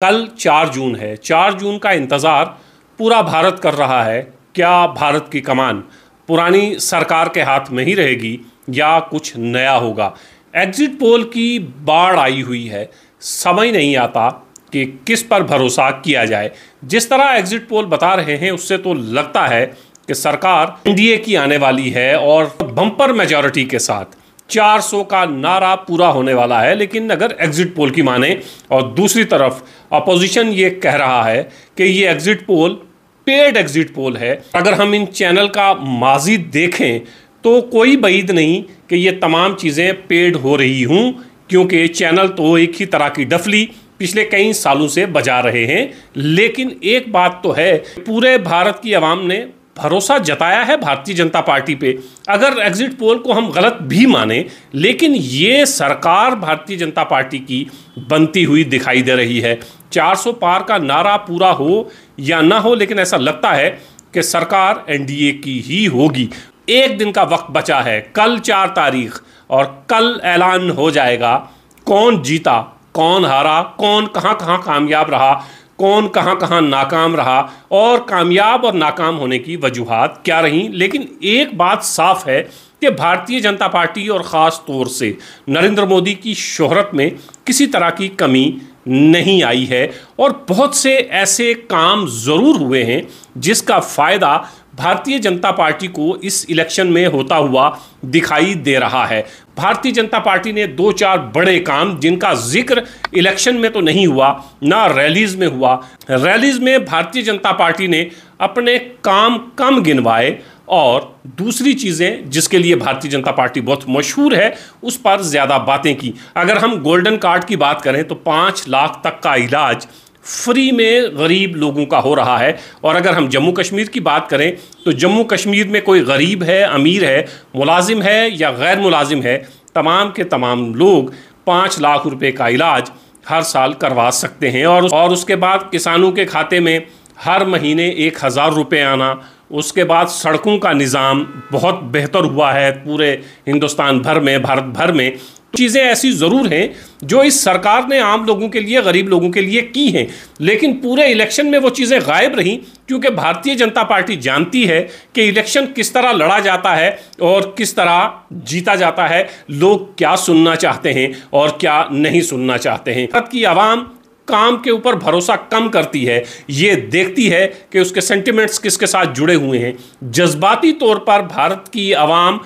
कल 4 जून है। 4 जून का इंतज़ार पूरा भारत कर रहा है। क्या भारत की कमान पुरानी सरकार के हाथ में ही रहेगी या कुछ नया होगा? एग्जिट पोल की बाढ़ आई हुई है, समझ नहीं आता कि किस पर भरोसा किया जाए। जिस तरह एग्जिट पोल बता रहे हैं उससे तो लगता है कि सरकार एनडीए की आने वाली है और बम्पर मेजॉरिटी के साथ 400 का नारा पूरा होने वाला है। लेकिन अगर एग्जिट पोल की माने और दूसरी तरफ अपोजिशन ये कह रहा है कि ये exit poll paid exit poll है। अगर हम इन चैनल का माजी देखें तो कोई बईद नहीं कि ये तमाम चीज़ें पेड हो रही हूँ, क्योंकि चैनल तो एक ही तरह की डफली पिछले कई सालों से बजा रहे हैं। लेकिन एक बात तो है, पूरे भारत की आवाम ने भरोसा जताया है भारतीय जनता पार्टी पे। अगर एग्जिट पोल को हम गलत भी माने, लेकिन ये सरकार भारतीय जनता पार्टी की बनती हुई दिखाई दे रही है। 400 पार का नारा पूरा हो या ना हो, लेकिन ऐसा लगता है कि सरकार एनडीए की ही होगी। एक दिन का वक्त बचा है, कल 4 तारीख, और कल ऐलान हो जाएगा कौन जीता, कौन हारा, कौन कहाँ कहाँ कामयाब रहा, कौन कहाँ कहाँ नाकाम रहा और कामयाब और नाकाम होने की वजूहात क्या रहीं। लेकिन एक बात साफ है कि भारतीय जनता पार्टी और ख़ास तौर से नरेंद्र मोदी की शोहरत में किसी तरह की कमी नहीं आई है और बहुत से ऐसे काम ज़रूर हुए हैं जिसका फ़ायदा भारतीय जनता पार्टी को इस इलेक्शन में होता हुआ दिखाई दे रहा है। भारतीय जनता पार्टी ने 2-4 बड़े काम, जिनका जिक्र इलेक्शन में तो नहीं हुआ, ना रैलीज में हुआ। रैलीज में भारतीय जनता पार्टी ने अपने काम कम गिनवाए और दूसरी चीज़ें जिसके लिए भारतीय जनता पार्टी बहुत मशहूर है उस पर ज़्यादा बातें की। अगर हम गोल्डन कार्ड की बात करें तो 5 लाख तक का इलाज फ्री में गरीब लोगों का हो रहा है। और अगर हम जम्मू कश्मीर की बात करें तो जम्मू कश्मीर में कोई गरीब है, अमीर है, मुलाजिम है या गैर मुलाजिम है, तमाम के तमाम लोग 5 लाख रुपए का इलाज हर साल करवा सकते हैं। और उसके बाद किसानों के खाते में हर महीने 1000 रुपये आना। उसके बाद सड़कों का निज़ाम बहुत बेहतर हुआ है पूरे हिंदुस्तान भर में, भारत भर में। चीज़ें ऐसी ज़रूर हैं जो इस सरकार ने आम लोगों के लिए, गरीब लोगों के लिए की हैं, लेकिन पूरे इलेक्शन में वो चीज़ें गायब रहीं, क्योंकि भारतीय जनता पार्टी जानती है कि इलेक्शन किस तरह लड़ा जाता है और किस तरह जीता जाता है, लोग क्या सुनना चाहते हैं और क्या नहीं सुनना चाहते हैं। भारत की आवाम काम के ऊपर भरोसा कम करती है, ये देखती है कि उसके सेंटिमेंट्स किसके साथ जुड़े हुए हैं। जज्बाती तौर पर भारत की आवाम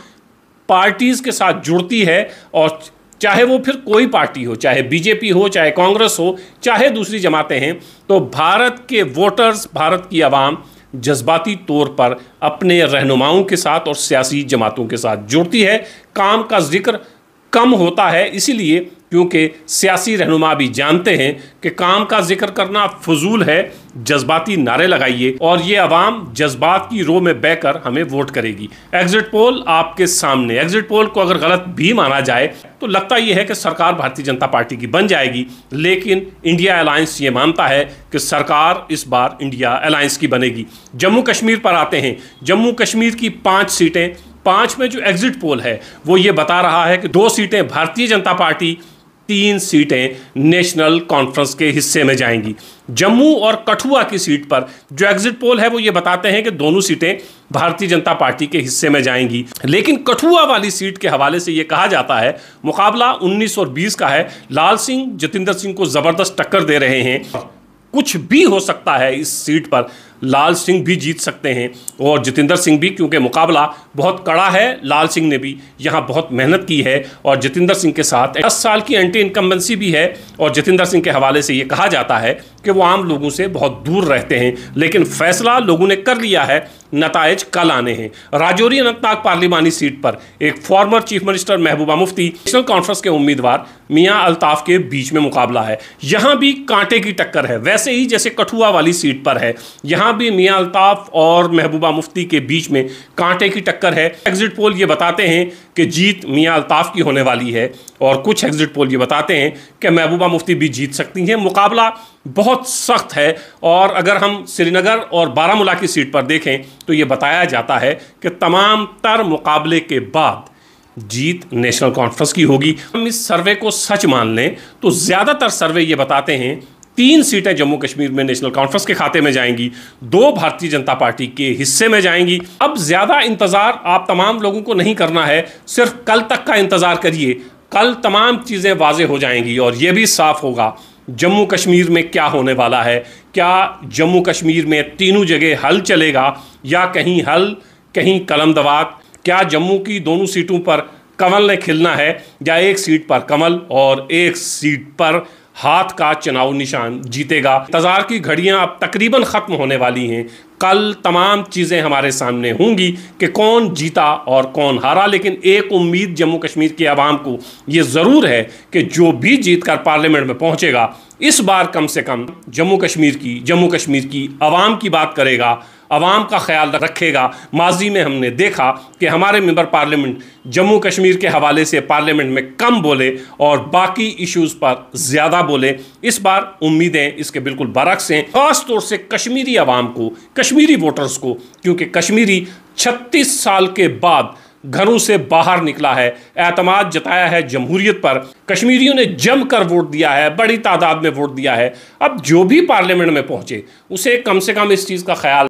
पार्टीज़ के साथ जुड़ती है, और चाहे वो फिर कोई पार्टी हो, चाहे बीजेपी हो, चाहे कांग्रेस हो, चाहे दूसरी जमातें हैं, तो भारत के वोटर्स, भारत की आवाम जज्बाती तौर पर अपने रहनुमाओं के साथ और सियासी जमातों के साथ जुड़ती है। काम का जिक्र कम होता है इसीलिए क्योंकि सियासी रहनुमा भी जानते हैं कि काम का जिक्र करना फजूल है, जज्बाती नारे लगाइए और ये आवाम जज्बात की रो में बहकर हमें वोट करेगी। एग्जिट पोल आपके सामने। एग्जिट पोल को अगर गलत भी माना जाए तो लगता यह है कि सरकार भारतीय जनता पार्टी की बन जाएगी, लेकिन इंडिया अलायंस ये मानता है कि सरकार इस बार इंडिया अलायंस की बनेगी। जम्मू कश्मीर पर आते हैं। जम्मू कश्मीर की 5 सीटें, 5 में जो एग्जिट पोल है वो ये बता रहा है कि 2 सीटें भारतीय जनता पार्टी, 3 सीटें नेशनल कॉन्फ्रेंस के हिस्से में जाएंगी। जम्मू और कठुआ की सीट पर जो एग्जिट पोल है वो ये बताते हैं कि दोनों सीटें भारतीय जनता पार्टी के हिस्से में जाएंगी। लेकिन कठुआ वाली सीट के हवाले से ये कहा जाता है मुकाबला 19 और 20 का है। लाल सिंह जतिंदर सिंह को ज़बरदस्त टक्कर दे रहे हैं। कुछ भी हो सकता है इस सीट पर, लाल सिंह भी जीत सकते हैं और जतिंदर सिंह भी, क्योंकि मुकाबला बहुत कड़ा है। लाल सिंह ने भी यहाँ बहुत मेहनत की है और जतिंदर सिंह के साथ 10 साल की एंटी इनकम्बेंसी भी है। और जतिंदर सिंह के हवाले से ये कहा जाता है कि वो आम लोगों से बहुत दूर रहते हैं, लेकिन फैसला लोगों ने कर लिया है, नताइज कल आने हैं। राजौरी अनंतनाग पार्लिमानी सीट पर एक former chief minister Mehbooba Mufti, national conference के उम्मीदवार मियां अल्ताफ के बीच में मुकाबला है। यहाँ भी कांटे की टक्कर है, वैसे ही जैसे कठुआ वाली सीट पर है। यहाँ भी मियां अल्ताफ और महबूबा मुफ्ती के बीच में कांटे की टक्कर है। एग्जिट पोल ये बताते हैं कि जीत मियां अल्ताफ की होने वाली है और कुछ एग्जिट पोल ये बताते हैं कि महबूबा मुफ्ती भी जीत सकती हैं। मुकाबला बहुत सख्त है और अगर हम श्रीनगर और बारामूला की सीट पर देखें तो ये बताया जाता है कि तमाम तर मुकाबले के बाद जीत नेशनल कॉन्फ्रेंस की होगी। हम इस सर्वे को सच मान लें तो ज़्यादातर सर्वे ये बताते हैं 3 सीटें जम्मू कश्मीर में नेशनल कॉन्फ्रेंस के खाते में जाएंगी, 2 भारतीय जनता पार्टी के हिस्से में जाएंगी। अब ज़्यादा इंतज़ार आप तमाम लोगों को नहीं करना है, सिर्फ कल तक का इंतज़ार करिए। कल तमाम चीज़ें वाज़ेह हो जाएंगी और यह भी साफ होगा जम्मू कश्मीर में क्या होने वाला है। क्या जम्मू कश्मीर में तीनों जगह हल चलेगा या कहीं हल कहीं कलम दवात? क्या जम्मू की दोनों सीटों पर कमल ने खिलना है या एक सीट पर कमल और एक सीट पर हाथ का चुनाव निशान जीतेगा? इंतजार की घड़ियां अब तकरीबन ख़त्म होने वाली हैं। कल तमाम चीज़ें हमारे सामने होंगी कि कौन जीता और कौन हारा। लेकिन एक उम्मीद जम्मू कश्मीर के अवाम को ये ज़रूर है कि जो भी जीत कर पार्लियामेंट में पहुंचेगा, इस बार कम से कम जम्मू कश्मीर की अवाम की बात करेगा, अवाम का ख्याल रखेगा। माजी में हमने देखा कि हमारे मेंबर पार्लियामेंट जम्मू कश्मीर के हवाले से पार्लियामेंट में कम बोले और बाकी इश्यूज़ पर ज़्यादा बोले। इस बार उम्मीदें इसके बिल्कुल बरक्स हैं, ख़ास तौर से कश्मीरी अवाम को, कश्मीरी वोटर्स को, क्योंकि कश्मीरी 36 साल के बाद घरों से बाहर निकला है, एतमाद जताया है जमहूरियत पर। कश्मीरियों ने जमकर वोट दिया है, बड़ी तादाद में वोट दिया है। अब जो भी पार्लियामेंट में पहुंचे उसे कम से कम इस चीज़ का ख्याल